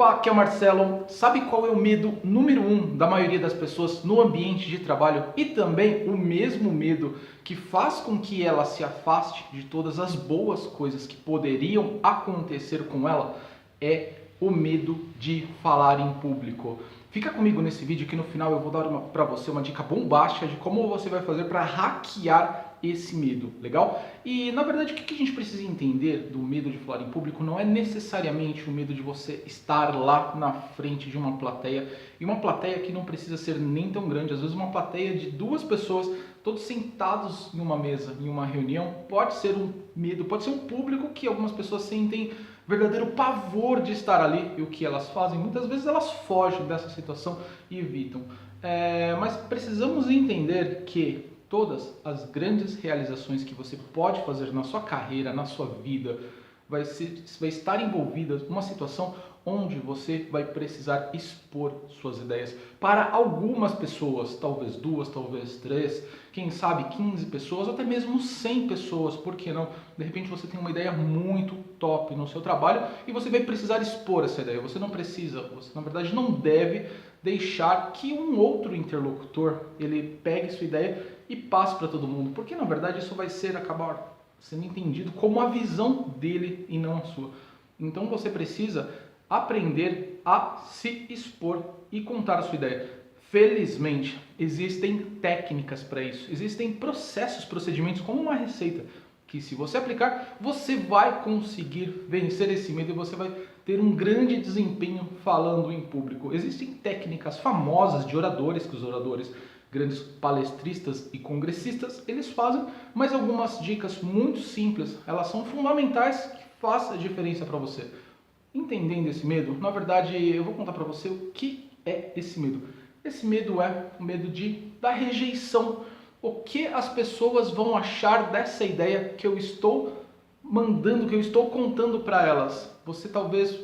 Opa, aqui é o Marcelo. Sabe qual é o medo número 1 da maioria das pessoas no ambiente de trabalho e também o mesmo medo que faz com que ela se afaste de todas as boas coisas que poderiam acontecer com ela? É o medo de falar em público. Fica comigo nesse vídeo que no final eu vou dar para você uma dica bombástica de como você vai fazer para hackear esse medo, legal? E na verdade o que a gente precisa entender do medo de falar em público não é necessariamente o medo de você estar lá na frente de uma plateia, e uma plateia que não precisa ser nem tão grande, às vezes uma plateia de 2 pessoas, todos sentados em uma mesa, em uma reunião, pode ser um medo, pode ser um público que algumas pessoas sentem verdadeiro pavor de estar ali, e o que elas fazem? Muitas vezes elas fogem dessa situação e evitam. Mas precisamos entender que todas as grandes realizações que você pode fazer na sua carreira, na sua vida, vai estar envolvida numa situação onde você vai precisar expor suas ideias para algumas pessoas, talvez 2, talvez 3, quem sabe 15 pessoas, ou até mesmo 100 pessoas, por que não? De repente você tem uma ideia muito top no seu trabalho e você vai precisar expor essa ideia. Você não precisa, você na verdade não deve deixar que um outro interlocutor ele pegue sua ideia e passe para todo mundo, porque na verdade isso vai acabar sendo entendido como a visão dele e não a sua. Então você precisa aprender a se expor e contar a sua ideia. Felizmente, existem técnicas para isso, existem processos, procedimentos como uma receita, que se você aplicar, você vai conseguir vencer esse medo e você vai ter um grande desempenho falando em público. Existem técnicas famosas de oradores, que os oradores, grandes palestristas e congressistas, eles fazem, mas algumas dicas muito simples, elas são fundamentais que façam a diferença para você. Entendendo esse medo, na verdade eu vou contar para você o que é esse medo. Esse medo é o medo da rejeição. O que as pessoas vão achar dessa ideia que eu estou mandando, que eu estou contando para elas? Você talvez,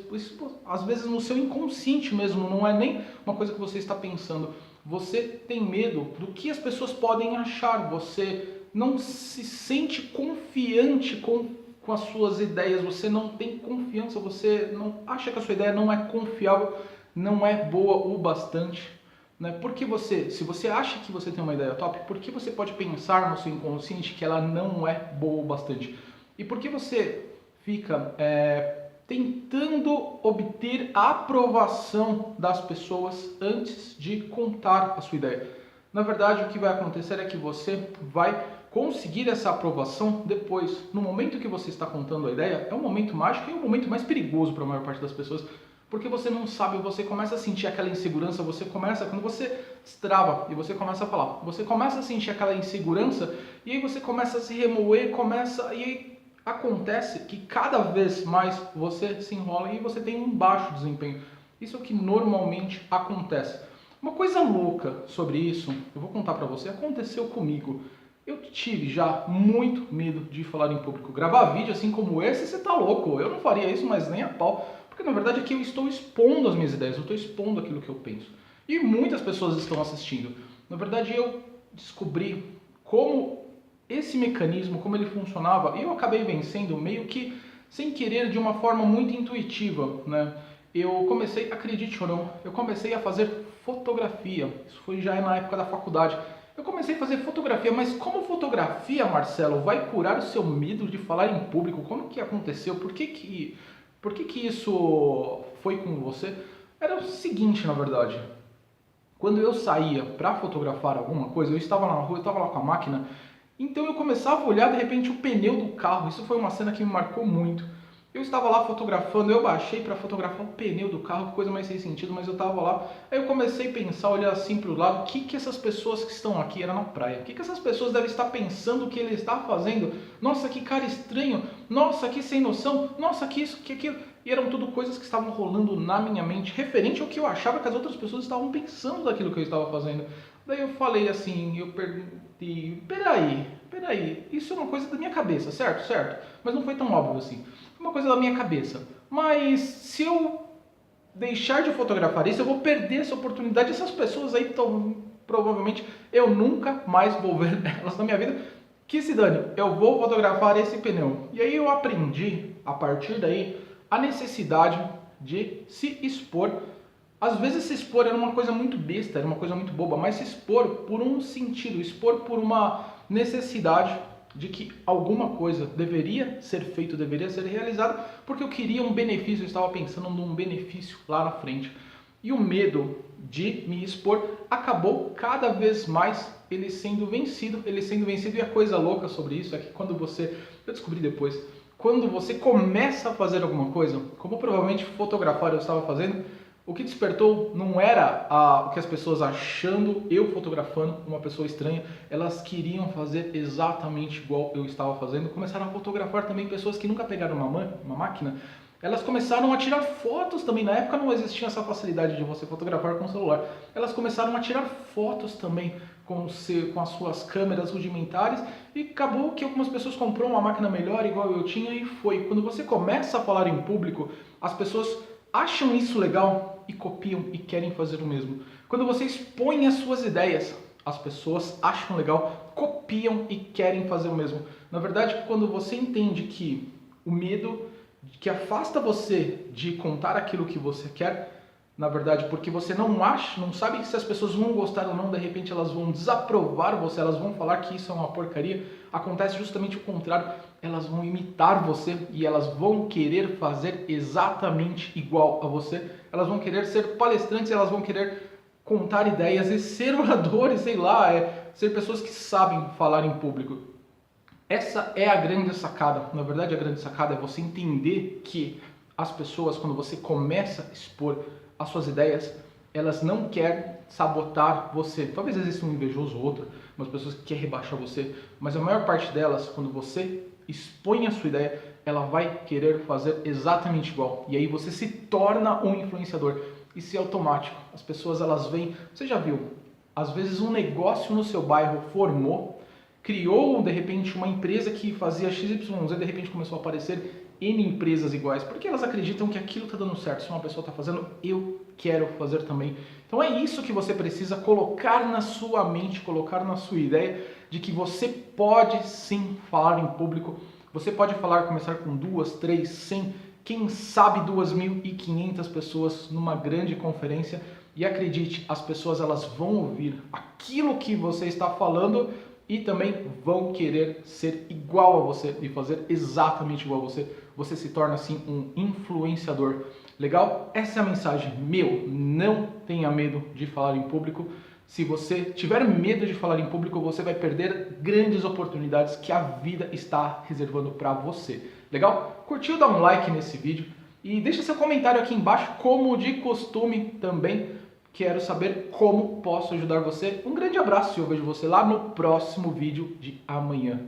às vezes no seu inconsciente mesmo, não é nem uma coisa que você está pensando. Você tem medo do que as pessoas podem achar. Você não se sente confiante com as suas ideias. Você não tem confiança. Você não acha que a sua ideia não é confiável, não é boa o bastante. Né? Porque se você acha que você tem uma ideia top, por que você pode pensar no seu inconsciente que ela não é boa o bastante? E por que você fica tentando obter a aprovação das pessoas antes de contar a sua ideia? Na verdade, o que vai acontecer é que você vai conseguir essa aprovação depois. No momento que você está contando a ideia, é um momento mágico e é um momento mais perigoso para a maior parte das pessoas, porque você não sabe, você começa a sentir aquela insegurança, quando você destrava e você começa a falar, você começa a sentir aquela insegurança e aí você começa a se remoer, e aí acontece que cada vez mais você se enrola e você tem um baixo desempenho. Isso é o que normalmente acontece. Uma coisa louca sobre isso, eu vou contar pra você, aconteceu comigo. Eu tive já muito medo de falar em público. Gravar vídeo assim como esse, você tá louco. Eu não faria isso, mas nem a pau. Porque na verdade aqui eu estou expondo as minhas ideias, eu estou expondo aquilo que eu penso. E muitas pessoas estão assistindo. Na verdade eu descobri como esse mecanismo, como ele funcionava, e eu acabei vencendo meio que sem querer, de uma forma muito intuitiva, né? Eu comecei, acredite ou não, eu comecei a fazer fotografia. Isso foi já na época da faculdade. Eu comecei a fazer fotografia, mas como fotografia, Marcelo, vai curar o seu medo de falar em público? Como que aconteceu? Por que isso foi com você? Era o seguinte, na verdade. Quando eu saía para fotografar alguma coisa, eu estava na rua, eu estava lá com a máquina, então eu começava a olhar de repente o pneu do carro. Isso foi uma cena que me marcou muito. Eu estava lá fotografando, eu baixei para fotografar o pneu do carro, que coisa mais sem sentido, mas eu estava lá. Aí eu comecei a pensar, olhar assim para o lado, o que essas pessoas que estão aqui, era na praia, o que essas pessoas devem estar pensando que ele está fazendo? Nossa, que cara estranho, nossa, que sem noção, nossa, que isso, que aquilo. E eram tudo coisas que estavam rolando na minha mente, referente ao que eu achava que as outras pessoas estavam pensando daquilo que eu estava fazendo. Daí eu falei assim, eu perguntei, peraí, isso é uma coisa da minha cabeça, certo? Mas não foi tão óbvio assim. Foi uma coisa da minha cabeça. Mas se eu deixar de fotografar isso, eu vou perder essa oportunidade. Essas pessoas aí, provavelmente, eu nunca mais vou ver elas na minha vida. Que se dane, eu vou fotografar esse pneu. E aí eu aprendi, a partir daí, a necessidade de se expor. Às vezes se expor era uma coisa muito besta, era uma coisa muito boba, mas se expor por um sentido, expor por uma necessidade de que alguma coisa deveria ser feito, deveria ser realizada, porque eu queria um benefício, eu estava pensando num benefício lá na frente. E o medo de me expor acabou cada vez mais ele sendo vencido, e a coisa louca sobre isso é que quando você, eu descobri depois, quando você começa a fazer alguma coisa, como provavelmente fotografar eu estava fazendo, o que despertou não era o que as pessoas achando eu fotografando uma pessoa estranha, elas queriam fazer exatamente igual eu estava fazendo, começaram a fotografar também pessoas que nunca pegaram uma máquina, elas começaram a tirar fotos também, na época não existia essa facilidade de você fotografar com o celular, elas começaram a tirar fotos também com as suas câmeras rudimentares e acabou que algumas pessoas compraram uma máquina melhor igual eu tinha e foi. Quando você começa a falar em público, as pessoas acham isso legal e copiam e querem fazer o mesmo. Quando você expõe as suas ideias, as pessoas acham legal, copiam e querem fazer o mesmo. Na verdade, quando você entende que o medo que afasta você de contar aquilo que você quer, na verdade, porque você não acha, não sabe se as pessoas vão gostar ou não, de repente elas vão desaprovar você, elas vão falar que isso é uma porcaria, acontece justamente o contrário, elas vão imitar você e elas vão querer fazer exatamente igual a você, elas vão querer ser palestrantes, elas vão querer contar ideias e ser oradores, sei lá, ser pessoas que sabem falar em público. Essa é a grande sacada. Na verdade, a grande sacada é você entender que as pessoas, quando você começa a expor as suas ideias, elas não querem sabotar você. Talvez exista um invejoso ou outro, umas pessoas que querem rebaixar você, mas a maior parte delas, quando você expõe a sua ideia, ela vai querer fazer exatamente igual. E aí você se torna um influenciador. Isso é automático. As pessoas, elas veem... Você já viu? Às vezes um negócio no seu bairro formou, criou, de repente, uma empresa que fazia XYZ, de repente começou a aparecer N empresas iguais, porque elas acreditam que aquilo está dando certo. Se uma pessoa está fazendo, eu quero fazer também. Então é isso que você precisa colocar na sua mente, colocar na sua ideia, de que você pode sim falar em público, você pode falar, começar com 2, 3, 100, quem sabe 2.500 pessoas numa grande conferência, e acredite, as pessoas elas vão ouvir aquilo que você está falando, e também vão querer ser igual a você e fazer exatamente igual a você. Você se torna assim um influenciador. Legal? Essa é a mensagem. Não tenha medo de falar em público. Se você tiver medo de falar em público, você vai perder grandes oportunidades que a vida está reservando para você. Legal? Curtiu? Dá um like nesse vídeo e deixa seu comentário aqui embaixo, como de costume também. Quero saber como posso ajudar você. Um grande abraço e eu vejo você lá no próximo vídeo de amanhã.